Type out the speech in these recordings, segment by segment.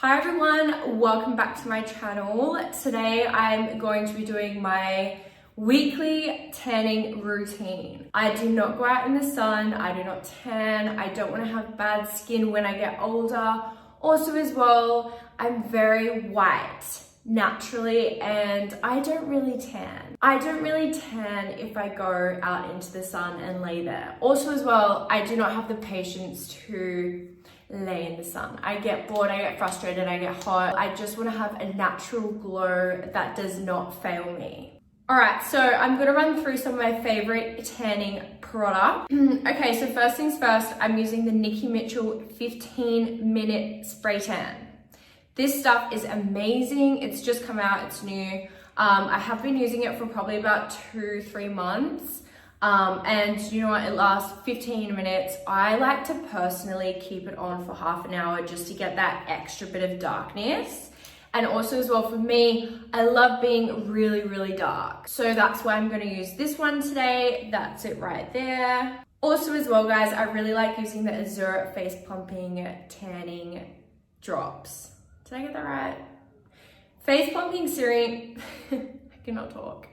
Hi everyone, welcome back to my channel. Today I'm going to be doing my weekly tanning routine. I do not go out in the sun, I do not tan, I don't want to have bad skin when I get older. Also as well, I'm very white naturally and I don't really tan. I don't really tan if I go out into the sun and lay there. Also as well, I do not have the patience to lay in the sun. I get bored, I get frustrated, I get hot. I just want to have a natural glow that does not fail me. Alright, so I'm going to run through some of my favorite tanning products. Okay, so first things first, I'm using the Nikki 15-minute spray tan. This stuff is amazing. It's just come out, it's new. I have been using it for probably about 2-3 months. And you know what, it lasts 15 minutes. I like to personally keep it on for half an hour just to get that extra bit of darkness. And also as well for me, I love being really, really dark. So that's why I'm going to use this one today. That's it right there. Also as well guys, I really like using the Azure face plumping tanning drops. Did I get that right? Face plumping serum, I cannot talk.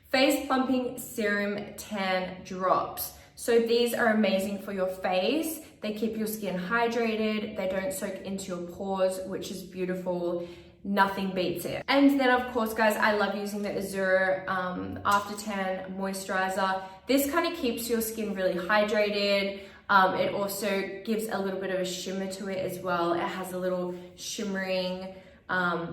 Face plumping serum tan drops. So these are amazing for your face. They keep your skin hydrated. They don't soak into your pores, which is beautiful. Nothing beats it. And then of course guys, I love using the Azure After Tan Moisturizer. This kind of keeps your skin really hydrated. It also gives a little bit of a shimmer to it as well. It has a little shimmering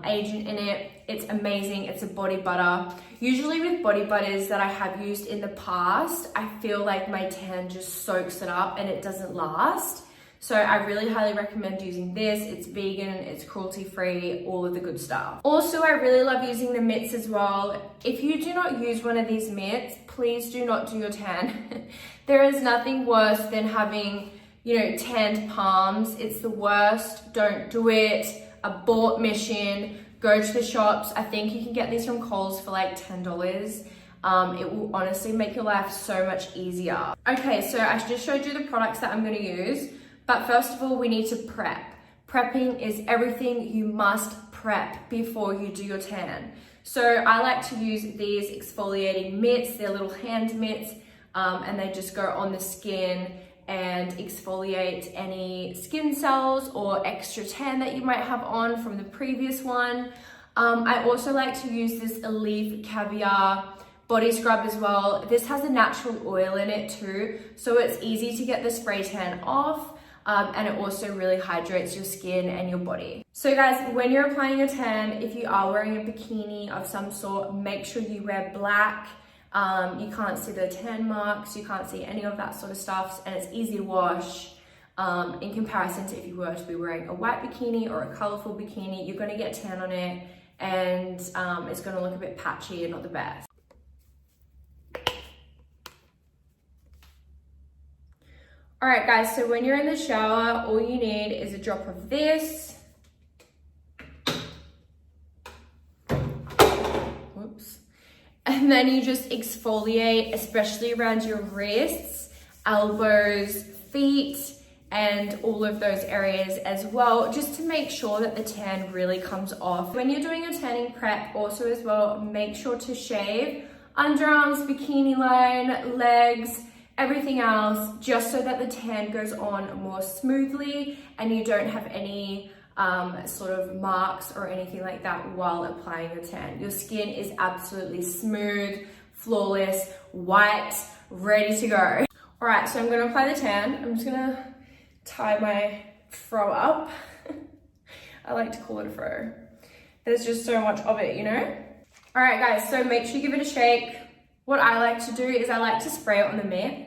agent in it. It's amazing. It's a body butter. Usually with body butters that I have used in the past, I feel like my tan just soaks it up and it doesn't last. So I really highly recommend using this. It's vegan, it's cruelty free, all of the good stuff. Also, I really love using the mitts as well. If you do not use one of these mitts, please do not do your tan. There is nothing worse than having, tanned palms. It's the worst. Don't do it. Abort mission. Go to the shops. I think you can get these from Kohl's for like $10. It will honestly make your life so much easier. Okay, so I just showed you the products that I'm going to use. But first of all, we need to prep. Prepping is everything. You must prep before you do your tan. So I like to use these exfoliating mitts. They're little hand mitts, and they just go on the skin and exfoliate any skin cells or extra tan that you might have on from the previous one. I also like to use this Olive Caviar body scrub as well. This has a natural oil in it too, so it's easy to get the spray tan off. And it also really hydrates your skin and your body. So guys, when you're applying your tan, if you are wearing a bikini of some sort, make sure you wear black. You can't see the tan marks, you can't see any of that sort of stuff, and it's easy to wash in comparison to if you were to be wearing a white bikini or a colorful bikini. You're gonna get tan on it, and it's gonna look a bit patchy and not the best. All right guys, so when you're in the shower, all you need is a drop of this. Whoops. And then you just exfoliate, especially around your wrists, elbows, feet, and all of those areas as well, just to make sure that the tan really comes off. When you're doing your tanning prep, also as well, make sure to shave underarms, bikini line, legs, everything else, just so that the tan goes on more smoothly and you don't have any sort of marks or anything like that while applying your tan. Your skin is absolutely smooth, flawless, white, ready to go. All right, so I'm gonna apply the tan. I'm just gonna tie my fro up. I like to call it a fro. There's just so much of it, All right guys, so make sure you give it a shake. What I like to do is I like to spray it on the mitt.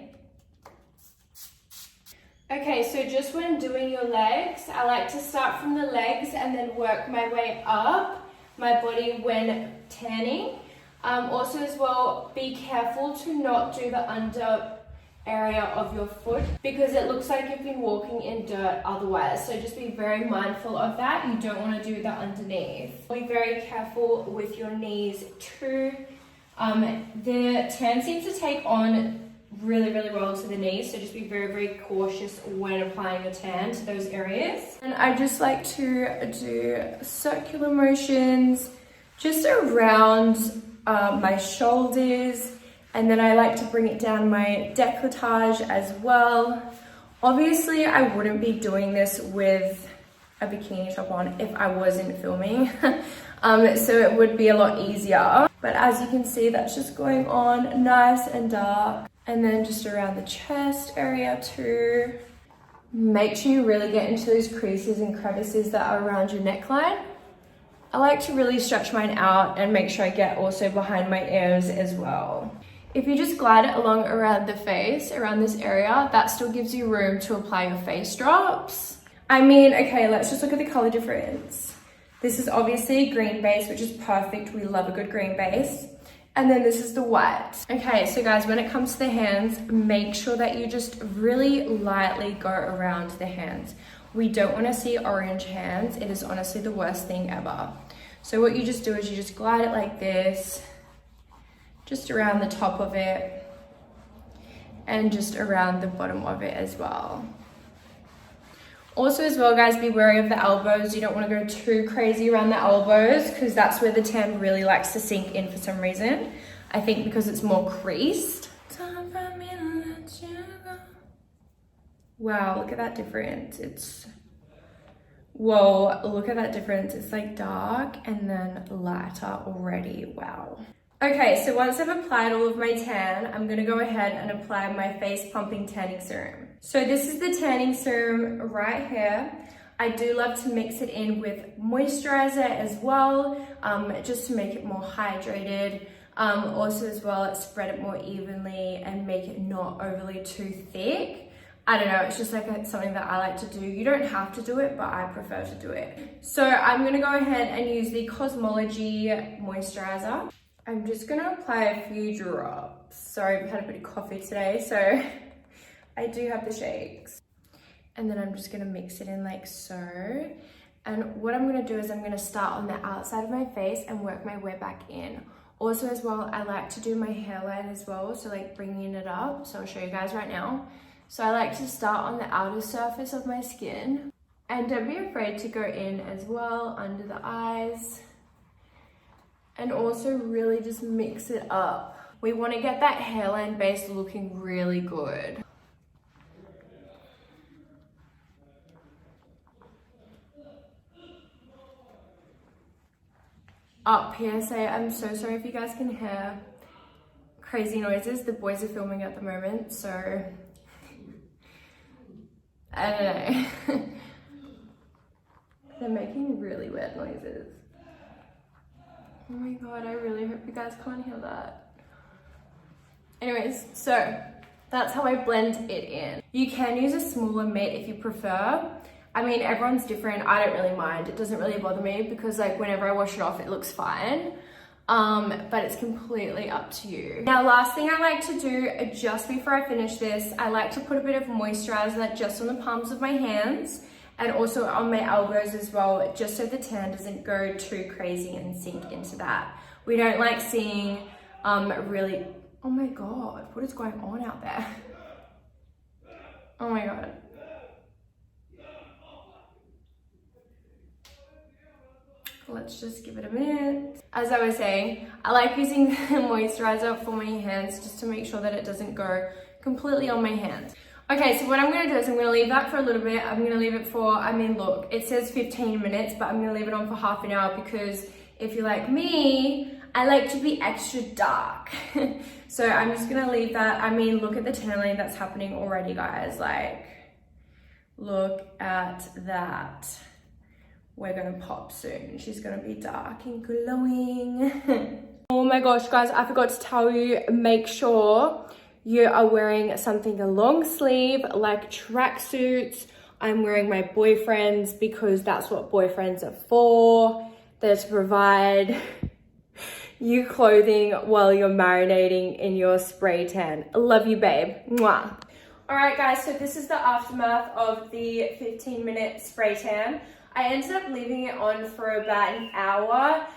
Okay, so just when doing your legs, I like to start from the legs and then work my way up my body when tanning. Also as well, be careful to not do the under area of your foot because it looks like you've been walking in dirt otherwise. So just be very mindful of that. You don't want to do that underneath. Be very careful with your knees too. The tan seems to take on really, really well to the knees. So just be very, very cautious when applying a tan to those areas. And I just like to do circular motions just around my shoulders. And then I like to bring it down my décolletage as well. Obviously, I wouldn't be doing this with a bikini top on if I wasn't filming. So it would be a lot easier. But as you can see, that's just going on nice and dark. And then just around the chest area too. Make sure you really get into those creases and crevices that are around your neckline. I like to really stretch mine out and make sure I get also behind my ears as well. If you just glide it along around the face, around this area, that still gives you room to apply your face drops. I mean, okay, let's just look at the color difference. This is obviously green base, which is perfect. We love a good green base. And then this is the white. Okay, so guys, when it comes to the hands, make sure that you just really lightly go around the hands. We don't want to see orange hands. It is honestly the worst thing ever. So what you just do is you just glide it like this, just around the top of it, and just around the bottom of it as well. Also as well, guys, be wary of the elbows. You don't want to go too crazy around the elbows because that's where the tan really likes to sink in for some reason. I think because it's more creased. Time for me to let you go. Wow, look at that difference. Whoa, look at that difference. It's like dark and then lighter already. Wow. Okay, so once I've applied all of my tan, I'm gonna go ahead and apply my face pumping tanning serum. So this is the tanning serum right here. I do love to mix it in with moisturizer as well, just to make it more hydrated. Also as well, spread it more evenly and make it not overly too thick. I don't know, it's just like something that I like to do. You don't have to do it, but I prefer to do it. So I'm gonna go ahead and use the Cosmology Moisturizer. I'm just gonna apply a few drops. Sorry, I've had a bit of coffee today, so I do have the shakes. And then I'm just gonna mix it in like so. And what I'm gonna do is I'm gonna start on the outside of my face and work my way back in. Also as well, I like to do my hairline as well, so like bringing it up. So I'll show you guys right now. So I like to start on the outer surface of my skin. And don't be afraid to go in as well, under the eyes. And also really just mix it up. We want to get that hairline base looking really good. PSA, I'm so sorry if you guys can hear crazy noises. The boys are filming at the moment, so I don't know. They're making really weird noises. Oh my god, I really hope you guys can't hear that. Anyways, so that's how I blend it in. You can use a smaller mitt if you prefer. I mean, everyone's different. I don't really mind. It doesn't really bother me because like whenever I wash it off, it looks fine. But it's completely up to you. Now, last thing I like to do just before I finish this, I like to put a bit of moisturizer just on the palms of my hands and also on my elbows as well, just so the tan doesn't go too crazy and sink into that. We don't like seeing really, oh my god, what is going on out there? Oh my god. Let's just give it a minute. As I was saying, I like using the moisturizer for my hands just to make sure that it doesn't go completely on my hands. Okay, so what I'm gonna do is I'm gonna leave that for a little bit. I'm gonna leave it for, I mean, look, it says 15 minutes, but I'm gonna leave it on for half an hour because if you're like me, I like to be extra dark. So I'm just gonna leave that. I mean, look at the tan line that's happening already, guys. Like, look at that. We're gonna pop soon. She's gonna be dark and glowing. Oh my gosh, guys, I forgot to tell you, make sure you are wearing something long sleeve like tracksuits. I'm wearing my boyfriend's because that's what boyfriends are for. They're to provide you clothing while you're marinating in your spray tan. Love you, babe. Mwah. All right, guys, so this is the aftermath of the 15-minute spray tan. I ended up leaving it on for about an hour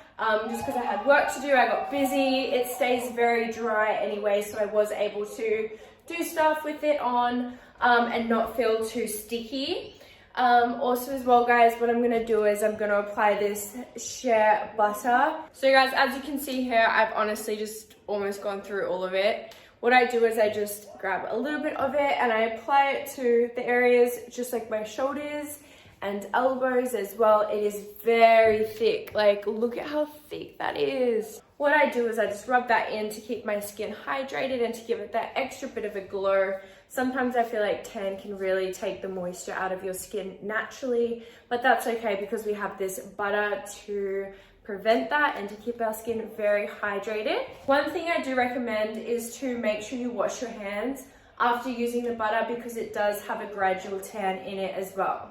just because I had work to do. I got busy. It stays very dry anyway, so I was able to do stuff with it on and not feel too sticky. Also as well guys, what I'm going to do is I'm going to apply this shea butter. So guys, as you can see here, I've honestly just almost gone through all of it. What I do is I just grab a little bit of it and I apply it to the areas just like my shoulders and elbows as well. It is very thick. Like, look at how thick that is. What I do is I just rub that in to keep my skin hydrated and to give it that extra bit of a glow. Sometimes I feel like tan can really take the moisture out of your skin naturally, but that's okay because we have this butter to prevent that and to keep our skin very hydrated. One thing I do recommend is to make sure you wash your hands after using the butter because it does have a gradual tan in it as well.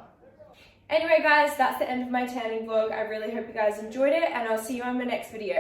Anyway guys, that's the end of my tanning vlog. I really hope you guys enjoyed it and I'll see you on my next video.